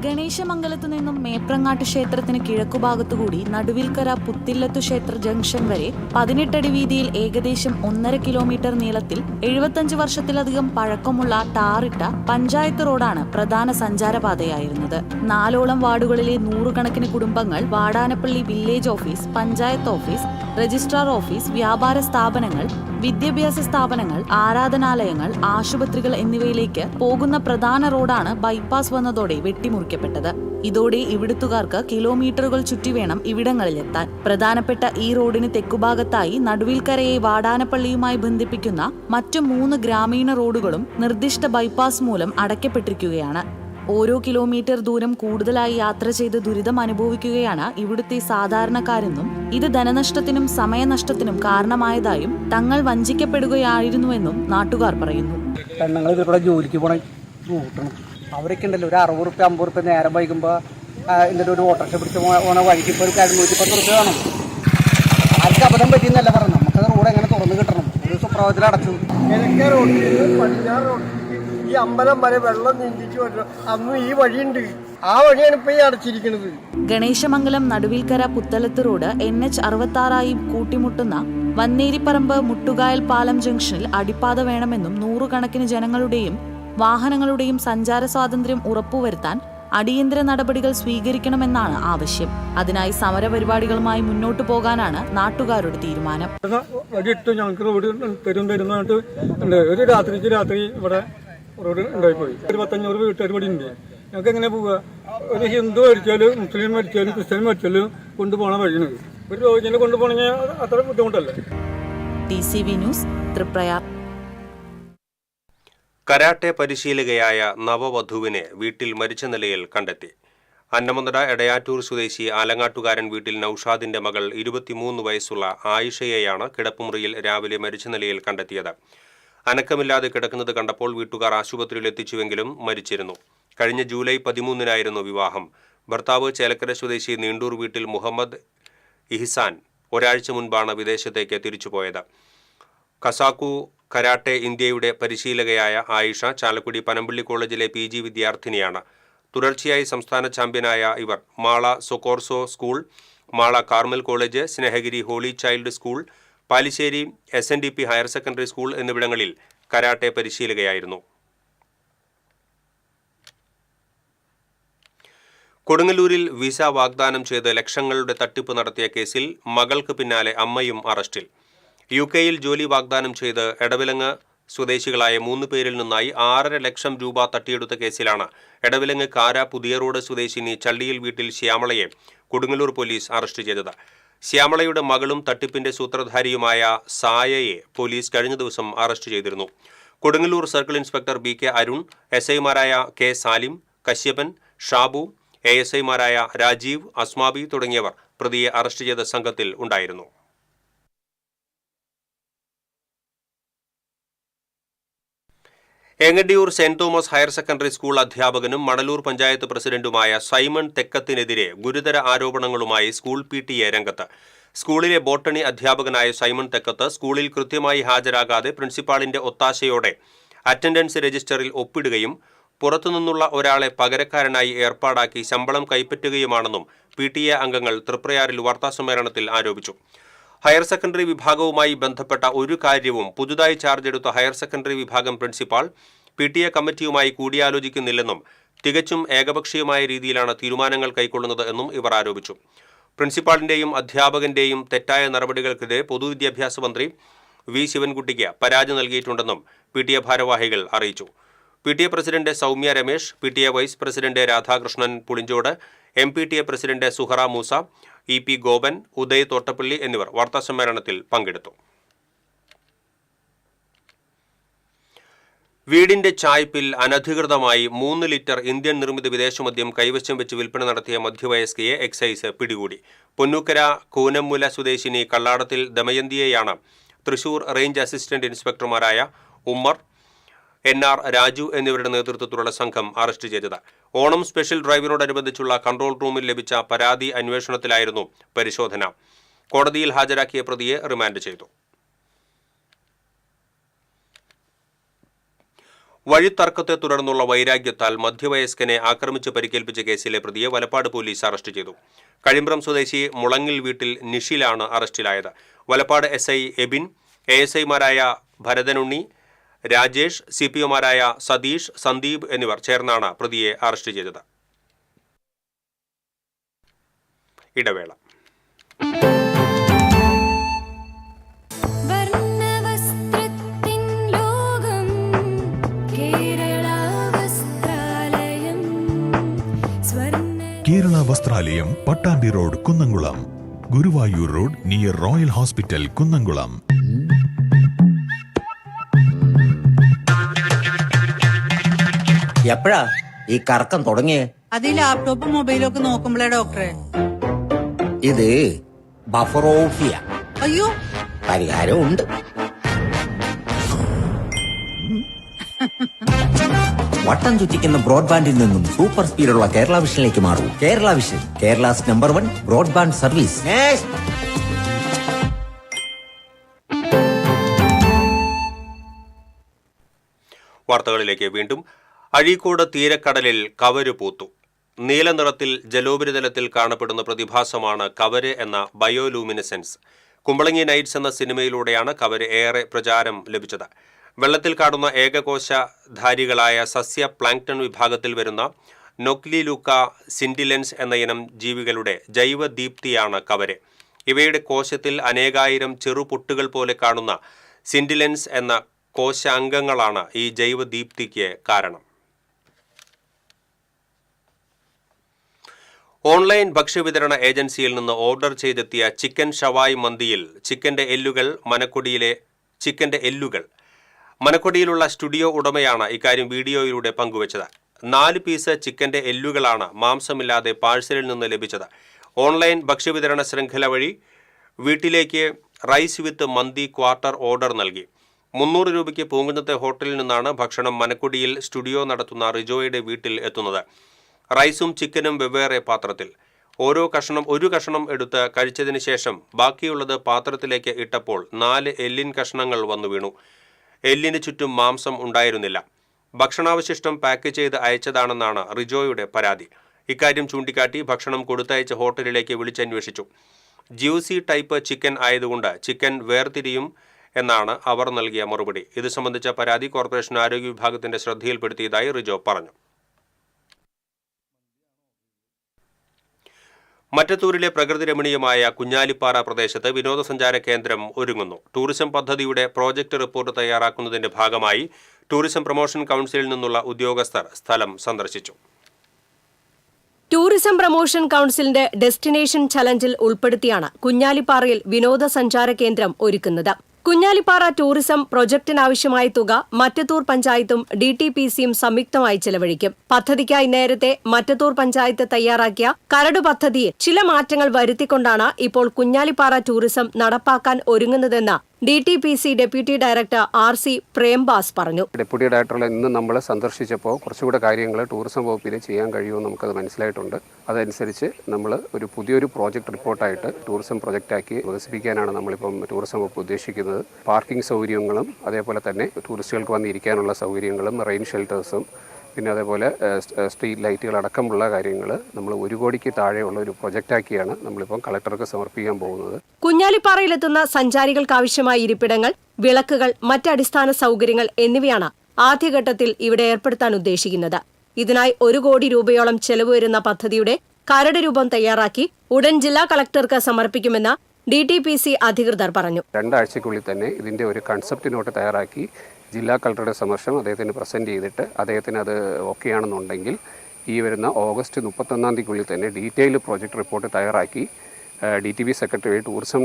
ഗണേശമംഗലത്തു നിന്നും മേപ്രങ്ങാട്ട് ക്ഷേത്രത്തിന് കിഴക്കുഭാഗത്തുകൂടി നടുവിൽക്കര പുത്തില്ലത്തു ക്ഷേത്ര ജംഗ്ഷൻ വരെ 18 അടി വീതിയിൽ ഏകദേശം 1.5 കിലോമീറ്റർ നീളത്തിൽ 75 വർഷത്തിലധികം പഴക്കമുള്ള ടാറിട്ട പഞ്ചായത്ത് റോഡാണ് പ്രധാന സഞ്ചാരപാതയായിരുന്നത്. 4ഓളം വാർഡുകളിലെ 100 കണക്കിന് കുടുംബങ്ങൾ Vadanappally village office, panchayat office, registrar office, വ്യാപാര സ്ഥാപനങ്ങൾ, വിദ്യാഭ്യാസ സ്ഥാപനങ്ങൾ, ആരാധനാലയങ്ങൾ, ആശുപത്രികൾ എന്നിവയിലേക്ക് പോകുന്ന പ്രധാന റോഡാണ് ബൈപ്പാസ് വന്നതോടെ വെട്ടിമുറിക്കുന്നത്. നിർമ്മിക്കപ്പെട്ടത്. ഇതോടെ ഇവിടുത്തുകാർക്ക് കിലോമീറ്ററുകൾ ചുറ്റി വേണം ഇവിടങ്ങളിലെത്താൻ. പ്രധാനപ്പെട്ട ഈ റോഡിന് തെക്കുഭാഗത്തായി നടുവിൽക്കരയെ വാടാനപ്പള്ളിയുമായി ബന്ധിപ്പിക്കുന്ന മറ്റു 3 ഗ്രാമീണ റോഡുകളും നിർദ്ദിഷ്ട ബൈപ്പാസ് മൂലം അടയ്ക്കപ്പെട്ടിരിക്കുകയാണ്. ഓരോ കിലോമീറ്റർ ദൂരം കൂടുതലായി യാത്ര ചെയ്ത് ദുരിതം അനുഭവിക്കുകയാണ് ഇവിടുത്തെ സാധാരണക്കാരെന്നും ഇത് ധനനഷ്ടത്തിനും സമയനഷ്ടത്തിനും കാരണമായതായും തങ്ങൾ വഞ്ചിക്കപ്പെടുകയായിരുന്നുവെന്നും നാട്ടുകാർ പറയുന്നു. പെണ്ണുങ്ങൾ ഇതിലൂടെ ജോലിക്ക് പോകണം കൂട്ടണം. അവരൊക്കെ ഉണ്ടല്ലോ ഒരു 60 റുപ്യ 50 റുപ്യ നേരം വൈകുമ്പോൾ എന്നിട്ട് ഒരു ഓട്ടോറിക്ഷ പിടിച്ച് പോണ വഴിക്ക് ഇപ്പോൾ ഒരു 110 റുപ്യ വേണം. ആർക്ക് അബദ്ധം പറ്റിയെന്നല്ല പറഞ്ഞു. നമുക്ക് റോഡ് എങ്ങനെ തുറന്നു കിട്ടണം. ഒരു സുപ്രഭാതത്തിൽ അടച്ചു. കിഴക്കേ റോഡിൽ പടിഞ്ഞാറ് റോഡിൽ ഈ അമ്പലം വരെ വെള്ളം നീന്തിച്ചു വരണം. അന്നും ഈ വഴിയുണ്ട്. ആ വഴിയാണ് ഇപ്പൊ ഈ അടച്ചിരിക്കുന്നത്. ഗണേശമംഗലം നടുവിൽക്കര പുത്തലത്ത് റോഡ് NH 66 കൂട്ടിമുട്ടുന്ന വന്നേരിപ്പറമ്പ് മുട്ടുകായൽ പാലം ജംഗ്ഷനിൽ അടിപ്പാത വേണമെന്നും 100 കണക്കിന് ജനങ്ങളുടെയും വാഹനങ്ങളുടെയും സഞ്ചാര സ്വാതന്ത്ര്യം ഉറപ്പുവരുത്താൻ അടിയന്തര നടപടികൾ സ്വീകരിക്കണമെന്നാണ് ആവശ്യം. അതിനായി സമരപരിപാടികളുമായി മുന്നോട്ടു പോകാനാണ് നാട്ടുകാരുടെ തീരുമാനം. ഞങ്ങൾക്ക് റോഡ് തരുന്നതായിട്ട് ഒരു രാത്രി ഇവിടെ റോഡ് ഉണ്ടായിപ്പോയി. ഒരു 1,500 വീട്ടുകാർ ഇവിടെ ഉണ്ട്. ഞങ്ങൾക്ക് എങ്ങനെ പോവുക? ഒരു ഹിന്ദു മരിച്ചാലും മുസ്ലിം മരിച്ചാലും ക്രിസ്ത്യൻ മരിച്ചാലും കൊണ്ടുപോകണ വഴിയാണ്. ഒരു രോഗിനെ കൊണ്ടുപോകണമെങ്കിൽ അത്ര ബുദ്ധിമുട്ടല്ലേ. TCV news, Triprayar. കരാട്ടെ പരിശീലകയായ നവവധുവിനെ വീട്ടിൽ മരിച്ച നിലയിൽ കണ്ടെത്തി. അന്നമന്തട എടയാറ്റൂർ സ്വദേശി ആലങ്ങാട്ടുകാരൻ വീട്ടിൽ നൌഷാദിന്റെ മകൾ 23 വയസ്സുള്ള ആയിഷയെയാണ് കിടപ്പുമുറിയിൽ രാവിലെ മരിച്ച നിലയിൽ കണ്ടെത്തിയത്. അനക്കമില്ലാതെ കിടക്കുന്നത് കണ്ടപ്പോൾ വീട്ടുകാർ ആശുപത്രിയിൽ എത്തിച്ചുവെങ്കിലും മരിച്ചിരുന്നു. കഴിഞ്ഞ ജൂലൈ 13-നായിരുന്നു വിവാഹം. ഭർത്താവ് ചേലക്കര സ്വദേശി നീണ്ടൂർ വീട്ടിൽ മുഹമ്മദ് ഇഹ്സാൻ ഒരാഴ്ച മുൻപാണ് വിദേശത്തേക്ക് തിരിച്ചുപോയത്. കസാക്കു കരാട്ടെ ഇന്ത്യയുടെ പരിശീലകയായ ആയിഷ ചാലക്കുടി പനമ്പള്ളി കോളേജിലെ PG വിദ്യാർത്ഥിനിയാണ്. തുടർച്ചയായി സംസ്ഥാന ചാമ്പ്യനായ ഇവർ Mala Socorro school, Mala Carmel college, Snehagiri holy child school, Palissery SNDP higher secondary school എന്നിവിടങ്ങളിൽ കരാട്ടെ പരിശീലകയായിരുന്നു. കൊടുങ്ങല്ലൂരിൽ വിസ വാഗ്ദാനം ചെയ്ത് ലക്ഷങ്ങളുടെ തട്ടിപ്പ് നടത്തിയ കേസിൽ മകൾക്ക് പിന്നാലെ അമ്മയും അറസ്റ്റിൽ. UK-യിൽ ജോലി വാഗ്ദാനം ചെയ്ത് എടവിലങ്ങ് സ്വദേശികളായ 3 പേരിൽ നിന്നായി 6.5 ലക്ഷം രൂപ തട്ടിയെടുത്ത കേസിലാണ് എടവിലങ്ങ് കാര പുതിയ റോഡ് സ്വദേശിനി ചള്ളിയിൽ വീട്ടിൽ ശ്യാമളയെ കൊടുങ്ങല്ലൂർ പോലീസ് അറസ്റ്റ് ചെയ്തത്. ശ്യാമളയുടെ മകളും തട്ടിപ്പിന്റെ സൂത്രധാരിയുമായ സായയെ പോലീസ് കഴിഞ്ഞ ദിവസം അറസ്റ്റ് ചെയ്തിരുന്നു. Kodungallur circle inspector BK Arun, SI-മാരായ K സാലിം, കശ്യപൻ, ഷാബു, ASI-മാരായ രാജീവ്, അസ്മാബി തുടങ്ങിയവർ പ്രതിയെ അറസ്റ്റ് ചെയ്ത സംഘത്തിൽ ഉണ്ടായിരുന്നു. Engandiyur saint Thomas higher secondary school അധ്യാപകനും മണലൂർ പഞ്ചായത്ത് പ്രസിഡന്റുമായ സൈമൺ തെക്കത്തിനെതിരെ ഗുരുതര ആരോപണങ്ങളുമായി സ്കൂൾ PTA രംഗത്ത്. സ്കൂളിലെ ബോട്ടണി അധ്യാപകനായ സൈമൺ തെക്കത്ത് സ്കൂളിൽ കൃത്യമായി ഹാജരാകാതെ പ്രിൻസിപ്പാളിന്റെ ഒത്താശയോടെ അറ്റൻഡൻസ് രജിസ്റ്ററിൽ ഒപ്പിടുകയും പുറത്തുനിന്നുള്ള ഒരാളെ പകരക്കാരനായി ഏർപ്പാടാക്കി ശമ്പളം കൈപ്പറ്റുകയുമാണെന്നും PTA അംഗങ്ങൾ തൃപ്രയാറിൽ വാർത്താസമ്മേളനത്തിൽ ആരോപിച്ചു. ഹയർ സെക്കൻഡറി വിഭാഗവുമായി ബന്ധപ്പെട്ട ഒരു കാര്യവും പുതുതായി ചാർജ് എടുത്ത ഹയർ സെക്കൻഡറി വിഭാഗം പ്രിൻസിപ്പാൾ PTA കമ്മിറ്റിയുമായി കൂടിയാലോചിക്കുന്നില്ലെന്നും തികച്ചും ഏകപക്ഷീയമായ രീതിയിലാണ് തീരുമാനങ്ങൾ കൈക്കൊള്ളുന്നത് എന്നും ഇവർ ആരോപിച്ചു. പ്രിൻസിപ്പാളിന്റെയും അധ്യാപകന്റെയും തെറ്റായ നടപടികൾക്കെതിരെ പൊതുവിദ്യാഭ്യാസ മന്ത്രി V. ശിവൻകുട്ടിക്ക് പരാതി നൽകിയിട്ടുണ്ടെന്നും PTA ഭാരവാഹികൾ അറിയിച്ചു. PTA president Soumya Ramesh, PTA vice president Radhakrishnan Pulinchode, MPTA president Suhara Moosa, EP Gopan, Uday Thottappally എന്നിവർ വാർത്താസമ്മേളനത്തിൽ പങ്കെടുത്തു. വീടിന്റെ ചായ്പിൽ അനധികൃതമായി 3 ലിറ്റർ ഇന്ത്യൻ നിർമ്മിത വിദേശമദ്യം കൈവശം വെച്ച് വിൽപ്പന നടത്തിയ മധ്യവയസ്കയെ എക്സൈസ് പിടികൂടി. പൊന്നൂക്കര കൂനമ്മുല സ്വദേശിനി കള്ളാടത്തിൽ ദമയന്തിയെയാണ് തൃശൂർ റേഞ്ച് അസിസ്റ്റന്റ് ഇൻസ്പെക്ടർമാരായ ഉമ്മർ, NR രാജു എന്നിവരുടെ നേതൃത്വത്തിലുള്ള സംഘം അറസ്റ്റ് ചെയ്തത്. ഓണം സ്പെഷ്യൽ ഡ്രൈവിനോടനുബന്ധിച്ചുള്ള കൺട്രോൾ റൂമിൽ ലഭിച്ച പരാതി അന്വേഷണത്തിലായിരുന്നു പരിശോധന. കോടതിയിൽ ഹാജരാക്കിയ പ്രതിയെ റിമാൻഡ് ചെയ്തു. വഴിത്തർക്കത്തെ തുടർന്നുള്ള വൈരാഗ്യത്താൽ മധ്യവയസ്കനെ ആക്രമിച്ച് പരിക്കേൽപ്പിച്ച കേസിലെ പ്രതിയെ വലപ്പാട് പോലീസ് അറസ്റ്റ് ചെയ്തു. കഴിമ്പ്രം സ്വദേശി മുളങ്ങിൽ വീട്ടിൽ നിഷിലാണ് അറസ്റ്റിലായത്. വലപ്പാട് SI എബിൻ, ASI-മാരായ ഭരതനുണ്ണി, രാജേഷ്, CPO-മാരായ സതീഷ്, സന്ദീപ് എന്നിവർ ചേർന്നാണ് പ്രതിയെ അറസ്റ്റ് ചെയ്തത്. ഇടവേള. ദേവാലയം, Pattambi road, Kunnamkulam. Guruvayur road near royal hospital, Kunnamkulam. എപ്പോഴാ ഈ കറക്കം തുടങ്ങിയേ? അത് ഈ ലാപ്ടോപ്പും മൊബൈലും ഒക്കെ നോക്കുമ്പോഴേ ഡോക്ടറെ. ഇത് ബഫറോഫിയ. അയ്യോ, പരിഹാരം ഉണ്ട്. വട്ടം ചുറ്റിക്കുന്ന ബ്രോഡ്ബാൻഡിൽ നിന്നും സൂപ്പർ സ്പീഡുള്ള കേരള വിഷനിലേക്ക് മാറൂ. Kerala vision, Kerala's number 1 broadband service. വാർത്തകളിലേക്ക് വീണ്ടും. അഴീക്കോട് തീരക്കടലിൽ കവര് പൂത്തു. നീല നിറത്തിൽ ജലോപരിതലത്തിൽ കാണപ്പെടുന്ന പ്രതിഭാസമാണ് കവര് എന്ന ബയോലൂമിനസെൻസ്. കുമ്പളങ്ങി നൈറ്റ്സ് എന്ന സിനിമയിലൂടെയാണ് കവര് ഏറെ പ്രചാരം ലഭിച്ചത്. വെള്ളത്തിൽ കാണുന്ന ഏകകോശധാരികളായ സസ്യ പ്ലാങ്ക്ടൺ വിഭാഗത്തിൽ വരുന്ന നൊക്ലിലൂക്ക സിൻഡിലെൻസ് എന്ന ഇനം ജീവികളുടെ ജൈവദീപ്തിയാണ് കവര്. ഇവയുടെ കോശത്തിൽ അനേകായിരം ചെറുപൊട്ടുകൾ പോലെ കാണുന്ന സിൻഡിലെൻസ് എന്ന കോശാംഗങ്ങളാണ് ഈ ജൈവദീപ്തിക്ക് കാരണം. ഓൺലൈൻ ഭക്ഷ്യവിതരണ ഏജൻസിയിൽ നിന്ന് ഓർഡർ ചെയ്തെത്തിയ ചിക്കൻ ഷവായ് മന്തിയിൽ ചിക്കന്റെ എല്ലുകൾ മനക്കൊടിയിലുള്ള സ്റ്റുഡിയോ ഉടമയാണ് ഇക്കാര്യം വീഡിയോയിലൂടെ പങ്കുവച്ചത്. 4 പീസ് ചിക്കന്റെ എല്ലുകളാണ് മാംസമില്ലാതെ പാഴ്സലിൽ നിന്ന് ലഭിച്ചത്. ഓൺലൈൻ ഭക്ഷ്യവിതരണ ശൃംഖല വഴി വീട്ടിലേക്ക് റൈസ് വിത്ത് മന്തി ക്വാർട്ടർ ഓർഡർ നൽകി. 300 രൂപയ്ക്ക് പൂങ്കുന്നത്തെ ഹോട്ടലിൽ നിന്നാണ് ഭക്ഷണം മനക്കൊടിയിൽ സ്റ്റുഡിയോ നടത്തുന്ന റിജോയുടെ വീട്ടിൽ എത്തുന്നത്. റൈസും ചിക്കനും വെവ്വേറെ പാത്രത്തിൽ. ഒരു കഷണം എടുത്ത് കഴിച്ചതിന് ശേഷം ബാക്കിയുള്ളത് പാത്രത്തിലേക്ക് ഇട്ടപ്പോൾ 4 എല്ലിൻ കഷ്ണങ്ങൾ വന്നു വീണു. എല്ലിന് ചുറ്റും മാംസം ഉണ്ടായിരുന്നില്ല. ഭക്ഷണാവശിഷ്ടം പാക്ക് ചെയ്ത് അയച്ചതാണെന്നാണ് റിജോയുടെ പരാതി. ഇക്കാര്യം ചൂണ്ടിക്കാട്ടി ഭക്ഷണം കൊടുത്തയച്ച ഹോട്ടലിലേക്ക് വിളിച്ചന്വേഷിച്ചു. ജ്യൂസി ടൈപ്പ് ചിക്കൻ ആയതുകൊണ്ട് ചിക്കൻ വേർതിരിയും എന്നാണ് അവർ നൽകിയ മറുപടി. ഇത് സംബന്ധിച്ച പരാതി കോർപ്പറേഷൻ ആരോഗ്യ വിഭാഗത്തിന്റെ ശ്രദ്ധയിൽപ്പെടുത്തിയതായി റിജോ പറഞ്ഞു. മറ്റത്തൂരിലെ പ്രകൃതി രമണീയമായ കുഞ്ഞാലിപ്പാറ പ്രദേശത്ത് വിനോദസഞ്ചാര കേന്ദ്രം ഒരുങ്ങുന്നു. ടൂറിസം പദ്ധതിയുടെ പ്രോജക്ട് റിപ്പോർട്ട് തയ്യാറാക്കുന്നതിന്റെ ഭാഗമായി ടൂറിസം പ്രൊമോഷൻ കൗൺസിലിൽ നിന്നുള്ള ഉദ്യോഗസ്ഥർ സ്ഥലം സന്ദർശിച്ചു. ടൂറിസം പ്രൊമോഷൻ കൗൺസിലിന്റെ ഡെസ്റ്റിനേഷൻ ചലഞ്ചിൽ ഉൾപ്പെടുത്തിയാണ് കുഞ്ഞാലിപ്പാറയിൽ വിനോദസഞ്ചാര കേന്ദ്രം ഒരുക്കുന്നത്. കുഞ്ഞാലിപ്പാറ ടൂറിസം പ്രൊജക്ടിനാവശ്യമായ തുക മറ്റത്തൂർ പഞ്ചായത്തും DTPCയും സംയുക്തമായി ചെലവഴിക്കും. പദ്ധതിക്കായി നേരത്തെ മറ്റത്തൂർ പഞ്ചായത്ത് തയ്യാറാക്കിയ കരട് പദ്ധതിയിൽ ചില മാറ്റങ്ങൾ വരുത്തിക്കൊണ്ടാണ് ഇപ്പോൾ കുഞ്ഞാലിപ്പാറ ടൂറിസം നടപ്പാക്കാൻ ഒരുങ്ങുന്നതെന്ന് DTPC ഡെപ്യൂട്ടി ഡയറക്ടർ RC പ്രേംബാസ് പറഞ്ഞു. ഡെപ്യൂട്ടി ഡയറക്ടറിൽ ഇന്ന് നമ്മൾ സന്ദർശിച്ചപ്പോൾ കുറച്ചുകൂടെ കാര്യങ്ങൾ ടൂറിസം വകുപ്പിൽ ചെയ്യാൻ കഴിയുമെന്ന് നമുക്കത് മനസ്സിലായിട്ടുണ്ട്. അതനുസരിച്ച് നമ്മൾ പുതിയൊരു പ്രോജക്റ്റ് റിപ്പോർട്ടായിട്ട് ടൂറിസം പ്രൊജക്റ്റാക്കി വികസിപ്പിക്കാനാണ് നമ്മളിപ്പം ടൂറിസം വകുപ്പ് ഉദ്ദേശിക്കുന്നത്. പാർക്കിംഗ് സൗകര്യങ്ങളും അതേപോലെ തന്നെ ടൂറിസ്റ്റുകൾക്ക് വന്നിരിക്കാനുള്ള സൗകര്യങ്ങളും റെയിൻ ഷെൽട്ടേഴ്സും പിന്നെ അതേപോലെ സ്ട്രീറ്റ് ലൈറ്റുകൾ അടക്കമുള്ള കാര്യങ്ങൾ നമ്മൾ 1 കോടിക്ക് താഴെയുള്ള ഒരു പ്രൊജക്റ്റാക്കിയാണ് നമ്മളിപ്പം കളക്ടർക്ക് സമർപ്പിക്കാൻ പോകുന്നത്. കുഞ്ഞാലിപ്പാറയിലെത്തുന്ന സഞ്ചാരികൾക്കാവശ്യമായ ഇരിപ്പിടങ്ങൾ, വിളക്കുകൾ, മറ്റ് അടിസ്ഥാന സൗകര്യങ്ങൾ എന്നിവയാണ് ആദ്യഘട്ടത്തിൽ ഇവിടെ ഏർപ്പെടുത്താൻ ഉദ്ദേശിക്കുന്നത്. ഇതിനായി 1 കോടി രൂപയോളം ചെലവ് വരുന്ന പദ്ധതിയുടെ കരട് രൂപം തയ്യാറാക്കി ഉടൻ ജില്ലാ കളക്ടർക്ക് സമർപ്പിക്കുമെന്ന് DTPC അധികൃതർ പറഞ്ഞു. 2 ആഴ്ചയ്ക്കുള്ളിൽ തന്നെ ഇതിന്റെ ഒരു കൺസെപ്റ്റ് നോട്ട് തയ്യാറാക്കി ജില്ലാ കളക്ടറുടെ സമക്ഷം അദ്ദേഹത്തിന് പ്രസന്റ് ചെയ്തിട്ട് അദ്ദേഹത്തിന് അത് ഓക്കെ ആണെന്നുണ്ടെങ്കിൽ ഈ വരുന്ന ഓഗസ്റ്റ് 31-ാം തീയതിക്കുള്ളിൽ തന്നെ ഡീറ്റെയിൽ പ്രോജക്റ്റ് റിപ്പോർട്ട് തയ്യാറാക്കി DTP സെക്രട്ടറി ടൂറിസം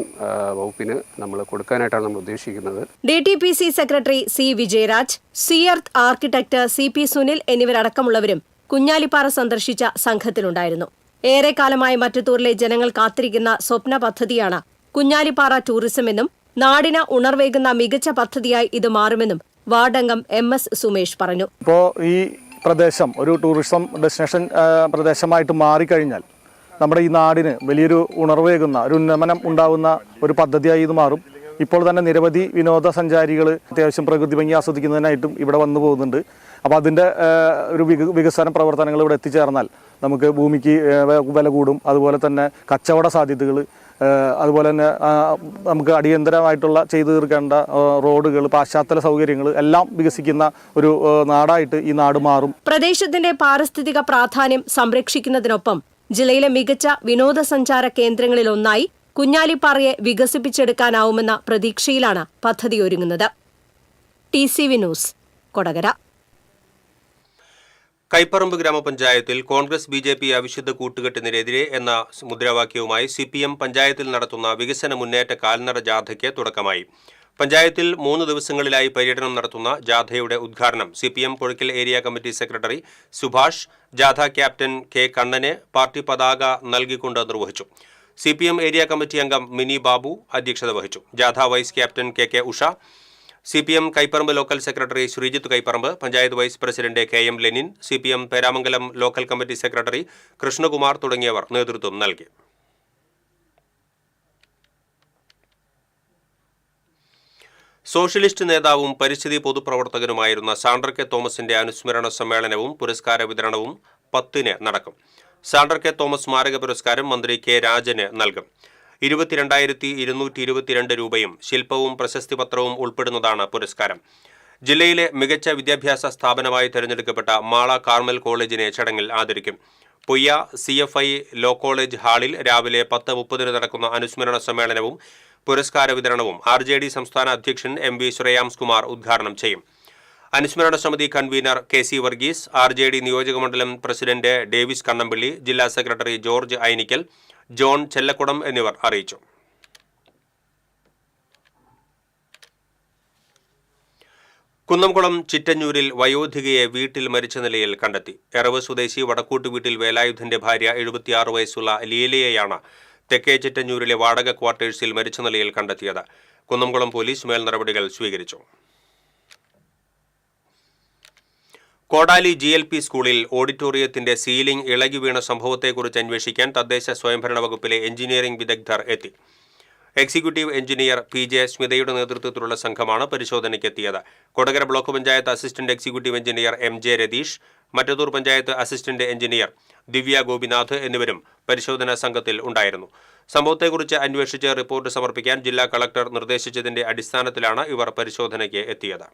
വകുപ്പിന് നമ്മൾ കൊടുക്കാനായിട്ടാണ് നമ്മൾ ഉദ്ദേശിക്കുന്നത്. DTPC സെക്രട്ടറി C വിജയരാജ്, സീഎർത്ത് ആർക്കിടെക്ട് CP സുനിൽ എന്നിവരടക്കമുള്ളവരും കുഞ്ഞാലിപ്പാറ സന്ദർശിച്ച സംഘത്തിലുണ്ടായിരുന്നു. ഏറെക്കാലമായി മറ്റത്തൂരിലെ ജനങ്ങൾ കാത്തിരിക്കുന്ന സ്വപ്ന പദ്ധതിയാണ് കുഞ്ഞാലിപ്പാറ ടൂറിസം എന്നും നാടിന് ഉണർവേകുന്ന മികച്ച പദ്ധതിയായി ഇത് മാറുമെന്നും വാർഡംഗം MS സുമേഷ് പറഞ്ഞു. ഇപ്പോൾ ഈ പ്രദേശം ഒരു ടൂറിസം ഡെസ്റ്റിനേഷൻ പ്രദേശമായിട്ട് മാറിക്കഴിഞ്ഞാൽ നമ്മുടെ ഈ നാടിന് വലിയൊരു ഉണർവേകുന്ന ഒരു ഉന്നമനം ഉണ്ടാകുന്ന ഒരു പദ്ധതിയായി ഇത് മാറും. ഇപ്പോൾ തന്നെ നിരവധി വിനോദസഞ്ചാരികൾ അത്യാവശ്യം പ്രകൃതി ഭംഗി ആസ്വദിക്കുന്നതിനായിട്ടും ഇവിടെ വന്നു പോകുന്നുണ്ട്. അപ്പോൾ അതിൻ്റെ ഒരു വികസന പ്രവർത്തനങ്ങൾ ഇവിടെ എത്തിച്ചേർന്നാൽ നമുക്ക് ഭൂമിക്ക് വില കൂടും. അതുപോലെ തന്നെ കച്ചവട സാധ്യതകൾ, അതുപോലെ തന്നെ നമുക്ക് അടിയന്തരമായിട്ടുള്ള ചെയ്തു തീർക്കേണ്ട റോഡുകൾ, പാശ്ചാത്തല സൗകര്യങ്ങൾ എല്ലാം വികസിക്കുന്ന ഒരു നാടായിട്ട് ഈ നാട് മാറും. പ്രദേശത്തിന്റെ പാരിസ്ഥിതിക പ്രാധാന്യം സംരക്ഷിക്കുന്നതിനൊപ്പം ജില്ലയിലെ മികച്ച വിനോദസഞ്ചാര കേന്ദ്രങ്ങളിലൊന്നായി കുഞ്ഞാലിപ്പാറയെ വികസിപ്പിച്ചെടുക്കാനാവുമെന്ന പ്രതീക്ഷയിലാണ് പദ്ധതി ഒരുങ്ങുന്നത്. TCV news, Kodakara. കൈപ്പറമ്പ് ഗ്രാമപഞ്ചായത്തിൽ കോൺഗ്രസ് BJP അവിശുദ്ധ കൂട്ടുകെട്ടിനെതിരെ എന്ന മുദ്രാവാക്യവുമായി CPM പഞ്ചായത്തിൽ നടത്തുന്ന വികസന മുന്നേറ്റ കാൽനട ജാഥയ്ക്ക് തുടക്കമായി. പഞ്ചായത്തിൽ 3 ദിവസങ്ങളിലായി പര്യടനം നടത്തുന്ന ജാഥയുടെ ഉദ്ഘാടനം CPM Puzhakkal area committee secretary Subhash, ജാഥ ക്യാപ്റ്റൻ K. കണ്ണന് പാർട്ടി പതാക നൽകിക്കൊണ്ട് നിർവഹിച്ചു. CPM ഏരിയ കമ്മിറ്റി അംഗം മിനി ബാബു അധ്യക്ഷത വഹിച്ചു. ജാഥ vice captain KK Usha, CPM Kaiparambu local secretary Sreejith Kaiparambu, panchayat vice president KM Lenin, CPM Peramangalam local committee secretary Krishnakumar തുടങ്ങിയവർ നേതൃത്വം നൽകി. സോഷ്യലിസ്റ്റ് നേതാവും പരിസ്ഥിതി പൊതുപ്രവർത്തകനുമായിരുന്ന സാണ്ടർ K. തോമസിന്റെ അനുസ്മരണ സമ്മേളനവും പുരസ്കാര വിതരണവും 10-ന് നടക്കും. Sander K. തോമസ് സ്മാരക പുരസ്കാരം മന്ത്രി K. രാജന് നൽകും. 22,222 രൂപയും ശില്പവും പ്രശസ്തി പത്രവും ഉൾപ്പെടുന്നതാണ് പുരസ്കാരം. ജില്ലയിലെ മികച്ച വിദ്യാഭ്യാസ സ്ഥാപനമായി തെരഞ്ഞെടുക്കപ്പെട്ട മാള കാർമൽ കോളേജിനെ ചടങ്ങിൽ ആദരിക്കും. പൊയ്യ CFI ലോ കോളേജ് ഹാളിൽ രാവിലെ 10:30 നടക്കുന്ന അനുസ്മരണ സമ്മേളനവും പുരസ്കാര വിതരണവും RJD സംസ്ഥാന അധ്യക്ഷൻ MV ശ്രേയാംസ് കുമാർ ഉദ്ഘാടനം ചെയ്യും. അനുസ്മരണ സമിതി കൺവീനർ KC വർഗീസ്, RJD നിയോജകമണ്ഡലം പ്രസിഡന്റ് ഡേവിസ് കണ്ണമ്പിള്ളി, ജില്ലാ secretary George Ainickal, John Chellakudam എന്നിവർ അറിയിച്ചു. കുന്നംകുളം ചിറ്റഞ്ഞൂരിൽ വയോധികയെ വീട്ടിൽ മരിച്ച നിലയിൽ കണ്ടെത്തി. എറവ് സ്വദേശി വടക്കൂട്ട് വീട്ടിൽ വേലായുധന്റെ ഭാര്യ 76 വയസ്സുള്ള ലീലയെയാണ് തെക്കേ ചിറ്റഞ്ഞൂരിലെ വാടക ക്വാർട്ടേഴ്സിൽ മരിച്ച നിലയിൽ കണ്ടെത്തിയത്. കുന്നംകുളം പോലീസ് മേൽ നടപടികൾ സ്വീകരിച്ചു. കോടാലി GLP സ്കൂളിൽ ഓഡിറ്റോറിയത്തിന്റെ സീലിംഗ് ഇളകി വീണ സംഭവത്തെക്കുറിച്ച് അന്വേഷിക്കാൻ തദ്ദേശ സ്വയംഭരണ വകുപ്പിലെ എഞ്ചിനീയറിംഗ് വിദഗ്ധർ എത്തി. എക്സിക്യൂട്ടീവ് എഞ്ചിനീയർ PJ സ്മിതയുടെ നേതൃത്വത്തിലുള്ള സംഘമാണ് പരിശോധനയ്ക്കെത്തിയത്. Kodakara block panchayat assistant executive engineer MJ Ratheesh, Mattathur panchayat assistant engineer Divya Gopinath എന്നിവരും പരിശോധനാ സംഘത്തിൽ ഉണ്ടായിരുന്നു. സംഭവത്തെക്കുറിച്ച് അന്വേഷിച്ച് റിപ്പോർട്ട് സമർപ്പിക്കാൻ ജില്ലാ കളക്ടർ നിർദ്ദേശിച്ചതിന്റെ അടിസ്ഥാനത്തിലാണ് ഇവർ പരിശോധനയ്ക്ക് എത്തിയത്.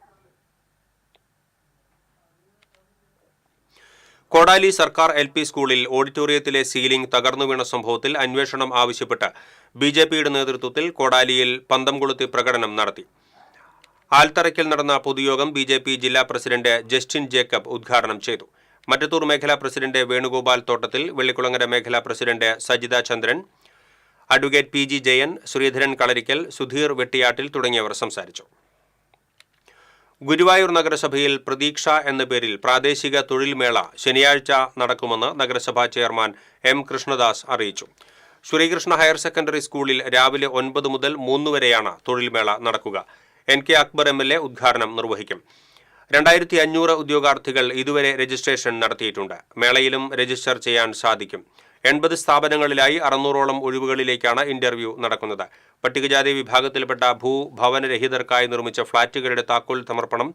കോടാലി സർക്കാർ LP സ്കൂളിൽ ഓഡിറ്റോറിയത്തിലെ സീലിംഗ് തകർന്നു വീണ സംഭവത്തിൽ അന്വേഷണം ആവശ്യപ്പെട്ട് BJPയുടെ നേതൃത്വത്തിൽ കോടാലിയിൽ പന്തം കൊളുത്തി പ്രകടനം നടത്തി. ആൽത്തറയ്ക്കൽ നടന്ന പൊതുയോഗം BJP ജില്ലാ പ്രസിഡന്റ് ജസ്റ്റിൻ ജേക്കബ് ഉദ്ഘാടനം ചെയ്തു. മറ്റത്തൂർ മേഖലാ പ്രസിഡന്റ് വേണുഗോപാൽ തോട്ടത്തിൽ, വെള്ളിക്കുളങ്ങര മേഖലാ പ്രസിഡന്റ് സജിത ചന്ദ്രൻ, അഡ്വക്കേറ്റ് PG ജയൻ, ശ്രീധരൻ കളരിക്കൽ, സുധീർ വെട്ടിയാട്ടിൽ തുടങ്ങിയവർ സംസാരിച്ചു. ഗുരുവായൂർ നഗരസഭയിൽ പ്രതീക്ഷ എന്ന പേരിൽ പ്രാദേശിക തൊഴിൽ മേള ശനിയാഴ്ച നടക്കുമെന്ന് നഗരസഭാ ചെയർമാൻ M. കൃഷ്ണദാസ് അറിയിച്ചു. ശ്രീകൃഷ്ണ ഹയർ സെക്കൻഡറി സ്കൂളിൽ രാവിലെ 9 മുതൽ 3 വരെയാണ് തൊഴിൽ മേള നടക്കുക. NK അക്ബർ MLA ഉദ്ഘാടനം നിർവഹിക്കും. 2500 ഉദ്യോഗാർത്ഥികൾ ഇതുവരെ രജിസ്ട്രേഷൻ നടത്തിയിട്ടുണ്ട്. മേളയിലും രജിസ്റ്റർ ചെയ്യാൻ സാധിക്കും. 80 സ്ഥാപനങ്ങളിലായി 600ഓളം ഒഴിവുകളിലേക്കാണ് ഇന്റർവ്യൂ നടക്കുന്നത്. പട്ടികജാതി വിഭാഗത്തിൽപ്പെട്ട ഭവനരഹിതർക്കായി നിർമ്മിച്ച ഫ്ളാറ്റുകളുടെ താക്കോൽ സമർപ്പണം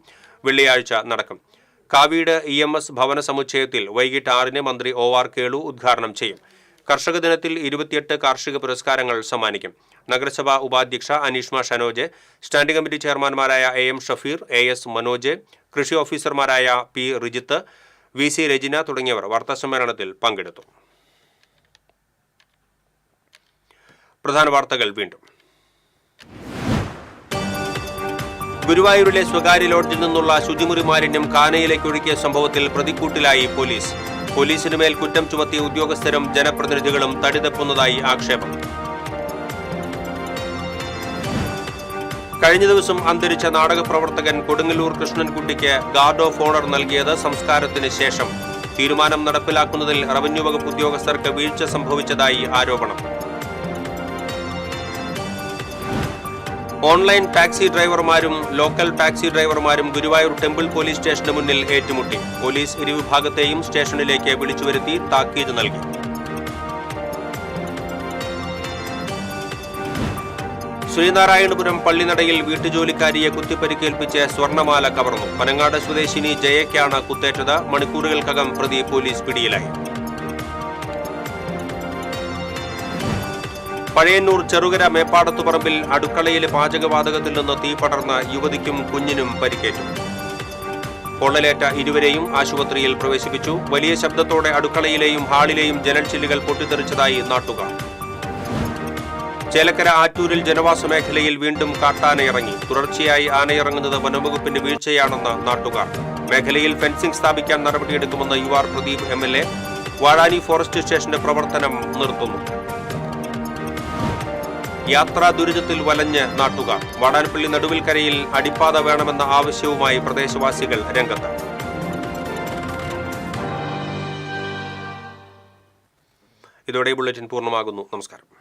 വെള്ളിയാഴ്ച നടക്കും. കാവീട് EMS ഭവന സമുച്ചയത്തിൽ വൈകിട്ട് 6-ന് മന്ത്രി OR കേളു ഉദ്ഘാടനം ചെയ്യും. കർഷക ദിനത്തിൽ 28 കാർഷിക പുരസ്കാരങ്ങൾ സമ്മാനിക്കും. നഗരസഭാ ഉപാധ്യക്ഷ അനീഷ്മ ഷനോജ്, സ്റ്റാൻഡിംഗ് കമ്മിറ്റി ചെയർമാൻമാരായ AM ഷഫീർ, AS മനോജ്, കൃഷി ഓഫീസർമാരായ P. റിജിത്ത്, VC രജിന തുടങ്ങിയവർ വാർത്താസമ്മേളനത്തിൽ പങ്കെടുത്തു. പ്രധാന വാർത്തകൾ വീണ്ടും. ഗുരുവായൂരിലെ സ്വകാര്യ ലോഡ്ജിൽ നിന്നുള്ള ശുചിമുറി മാലിന്യം കാനയിലേക്ക് ഒഴുക്കിയ സംഭവത്തിൽ പ്രതിക്കൂട്ടിലായി പോലീസ്. പോലീസിന് മേൽ കുറ്റം ചുമത്തിയ ഉദ്യോഗസ്ഥരും ജനപ്രതിനിധികളും തടിതപ്പുന്നതായി ആക്ഷേപം. കഴിഞ്ഞ ദിവസം അന്തരിച്ച നാടകപ്രവർത്തകൻ കൊടുങ്ങല്ലൂർ കൃഷ്ണൻകുട്ടിക്ക് ഗാർഡ് ഓഫ് ഓണർ നൽകിയത് സംസ്കാരത്തിന് ശേഷം. തീരുമാനം നടപ്പിലാക്കുന്നതിൽ റവന്യൂ വകുപ്പ് ഉദ്യോഗസ്ഥർക്ക് വീഴ്ച സംഭവിച്ചതായി ആരോപണം. ഓൺലൈൻ ടാക്സി ഡ്രൈവർമാരും ലോക്കൽ ടാക്സി ഡ്രൈവർമാരും ഗുരുവായൂർ ടെമ്പിൾ പോലീസ് സ്റ്റേഷന് മുന്നിൽ ഏറ്റുമുട്ടി. പോലീസ് ഇരുവിഭാഗത്തെയും സ്റ്റേഷനിലേക്ക് വിളിച്ചുവരുത്തി താക്കീത് നൽകി. ശ്രീനാരായണപുരം പള്ളിനടയിൽ വീട്ടുജോലിക്കാരിയെ കുത്തിപ്പരിക്കേൽപ്പിച്ച് സ്വർണമാല കവർന്നു. പനങ്ങാട് സ്വദേശിനി ജയയ്ക്കാണ് കുത്തേറ്റത്. മണിക്കൂറുകൾക്കകം പ്രതി പോലീസ് പിടിയിലായി. പഴയന്നൂർ ചെറുകര മേപ്പാടത്തുപറമ്പിൽ അടുക്കളയിലെ പാചകവാതകത്തിൽ നിന്ന് തീ പടർന്ന യുവതിക്കും കുഞ്ഞിനും പരിക്കേറ്റു. പൊള്ളലേറ്റ ഇരുവരെയും ആശുപത്രിയിൽ പ്രവേശിപ്പിച്ചു. വലിയ ശബ്ദത്തോടെ അടുക്കളയിലെയും ഹാളിലെയും ജനൽ ചില്ലുകൾ പൊട്ടിത്തെറിച്ചതായി നാട്ടുകാർ. ചേലക്കര ആറ്റൂരിൽ ജനവാസ മേഖലയിൽ വീണ്ടും കാട്ടാനയിറങ്ങി. തുടർച്ചയായി ആനയിറങ്ങുന്നത് വനംവകുപ്പിന്റെ വീഴ്ചയാണെന്ന് നാട്ടുകാർ. മേഖലയിൽ ഫെൻസിംഗ് സ്ഥാപിക്കാൻ നടപടിയെടുക്കുമെന്ന് UR Pradeep MLA. Vazhani forest സ്റ്റേഷന്റെ പ്രവർത്തനം നിർത്തുന്നു. യാത്രാ ദുരിതത്തിൽ വലഞ്ഞ് നാട്ടുകാർ. വാടാനപ്പള്ളി നടുവിൽക്കരയിൽ അടിപ്പാത വേണമെന്ന ആവശ്യവുമായി പ്രദേശവാസികൾ രംഗത്ത്. ഇതോടെ ബുള്ളറ്റിൻ പൂർണ്ണമാകുന്നു. നമസ്കാരം.